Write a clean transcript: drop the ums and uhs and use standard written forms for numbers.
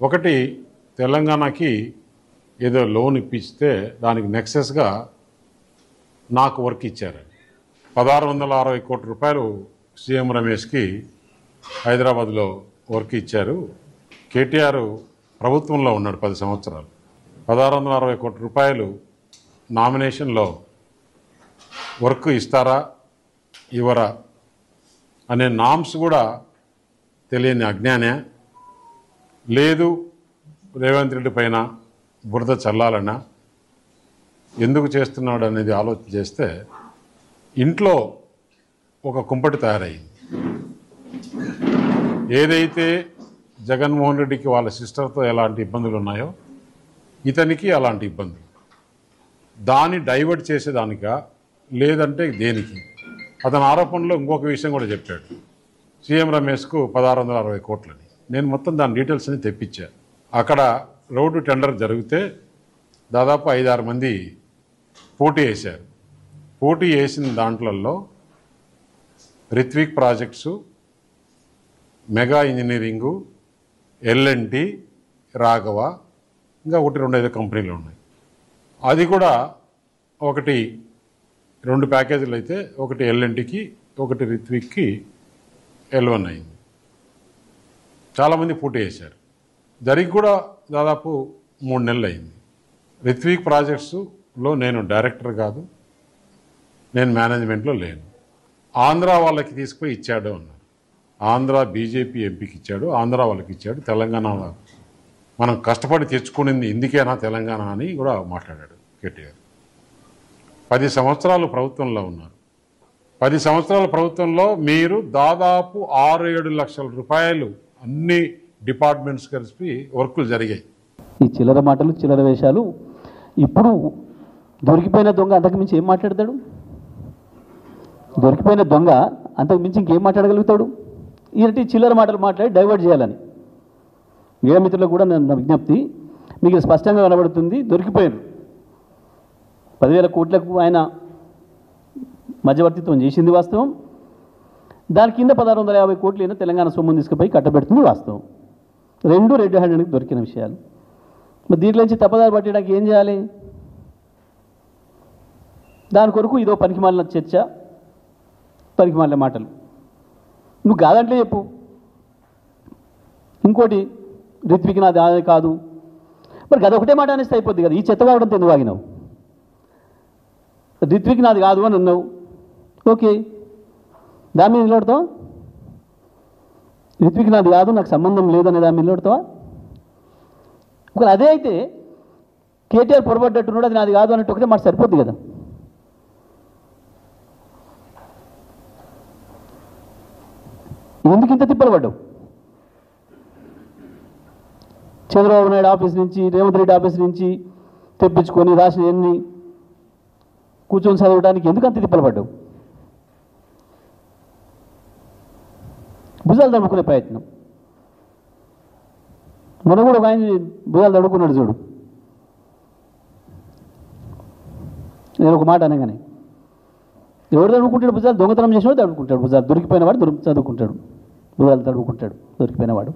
ఒకటి తెలంగాణకి ఏదో లోన్ ఇప్పిస్తే దానికి నెక్సెస్గా నాకు వర్క్ ఇచ్చారు. 1660 కోట్ల రూపాయలు సీఎం రమేష్కి హైదరాబాద్లో వర్క్ ఇచ్చారు. కేటీఆర్ ప్రభుత్వంలో ఉన్నాడు 10 సంవత్సరాలు. 1660 కోట్ల రూపాయలు నామినేషన్లో వర్క్ ఇస్తారా ఇవ్వరా అనే నామ్స్ కూడా తెలియని అజ్ఞానే. లేదు రేవంత్ రెడ్డి పైన బురద చల్లాలన్నా ఎందుకు చేస్తున్నాడు అనేది ఆలోచన చేస్తే ఇంట్లో ఒక కుంపటి తయారయ్యింది. ఏదైతే జగన్మోహన్ రెడ్డికి వాళ్ళ సిస్టర్తో ఎలాంటి ఇబ్బందులు ఉన్నాయో ఇతనికి అలాంటి ఇబ్బందులు. దాన్ని డైవర్ట్ చేసేదానికా లేదంటే దేనికి? అతని ఆరోపణలో ఇంకొక విషయం కూడా చెప్పాడు, సీఎం రమేష్కు 1660 కోట్లని. నేను మొత్తం దాని డీటెయిల్స్ అని తెప్పించా. అక్కడ రోడ్డు టెండర్ జరిగితే దాదాపు 5-6 మంది పోటీ వేశారు. పోటీ వేసిన దాంట్లలో Ritwik projects, mega engineering, L&T, Raghava, ఇంకా 1-2 కంపెనీలు ఉన్నాయి. అది కూడా 1-2 ప్యాకేజీలు అయితే ఒకటి L&Tకి, ఒకటి రిత్విక్కి L1 అయింది. చాలామంది పోటీ వేశారు. జరిగి కూడా దాదాపు 3 నెలలు అయింది. రిత్విక్ ప్రాజెక్ట్స్లో నేను డైరెక్టర్ కాదు, నేను మేనేజ్మెంట్లో లేను. ఆంధ్ర వాళ్ళకి తీసుకుపోయి ఇచ్చాడు అన్నారు. ఆంధ్ర బీజేపీ ఎంపీకి ఇచ్చాడు, ఆంధ్ర వాళ్ళకి ఇచ్చాడు, తెలంగాణ మనం కష్టపడి తెచ్చుకునింది ఇందుకేనా తెలంగాణ అని కూడా మాట్లాడాడు కేటీఆర్. 10 సంవత్సరాలు ప్రభుత్వంలో ఉన్నారు. 10 సంవత్సరాల ప్రభుత్వంలో మీరు దాదాపు 6-7 లక్షల రూపాయలు అన్ని డిపార్ట్మెంట్స్ కలిసి వర్కులు జరిగాయి. ఈ చిల్లర మాటలు, చిల్లర వేషాలు. ఇప్పుడు దొరికిపోయిన దొంగ అంతకు మించి ఏం మాట్లాడతాడు? దొరికిపోయిన దొంగ అంతకు మించి ఇంకేం మాట్లాడగలుగుతాడు? ఇలాంటి చిల్లర మాటలు మాట్లాడి డైవర్ట్ చేయాలని మీడియా మిత్రులకు కూడా నా విజ్ఞప్తి, మీకు స్పష్టంగా కనబడుతుంది. దొరికిపోయారు 10,000 కోట్లకు ఆయన మధ్యవర్తిత్వం చేసింది వాస్తవం. దాని కింద 1650 కోట్లు అయినా తెలంగాణ సొమ్మును తీసుకుపోయి కట్టబెడుతుంది వాస్తవం. 2 రెడ్ హ్యాండెడ్కి దొరికిన విషయాలు. మరి దీంట్లో నుంచి తప్పదారి పట్టడానికి ఏం చేయాలి? దాని కొరకు ఇదో పనికిమాలిన చర్చ, పనికిమాలిన మాటలు. నువ్వు కాదంటే చెప్పు. ఇంకోటి రిత్విక్ నాది కాదు, మరి అదొకటే మాట అనేస్తే అయిపోద్ది కదా. ఈ చెత్త వాగడంతో ఎందుకు వాగినావు? రిత్విక్ నాది కాదు అని అన్నావు, ఓకే, దాని మీద నిలబడతావా? రిత్విక్ నాది కాదు, నాకు సంబంధం లేదనే దాని మీద నిలబడతావా? ఒకవేళ అదే అయితే కేటీఆర్ పొరపడ్డట్టున్నాడు, అది నాది కాదు అన్నట్టు ఒకటే మాట సరిపోద్ది కదా. ఎందుకు ఇంత తిప్పలు పడ్డావు? చంద్రబాబు నాయుడు ఆఫీస్ నుంచి, రేవంత్ రెడ్డి ఆఫీస్ నుంచి తెప్పించుకొని రాసిన ఎన్ని కూర్చొని చదవడానికి ఎందుకు అంత తిప్పలు పడ్డావు? భుజాలు తడుకునే ప్రయత్నం. మొన్న కూడా ఒక ఆయన భుజాలు తడుకున్నాడు చూడు. నేను ఒక మాట అనగానే, ఎవరు తడుకుంటాడు భుజాలు? దొంగతనం చేసినవాడు తడుకుంటాడు భుజాలు, దొరికిపోయిన వాడు చదువుకుంటాడు, భుజాలు తడుకుంటాడు దొరికిపోయిన వాడు.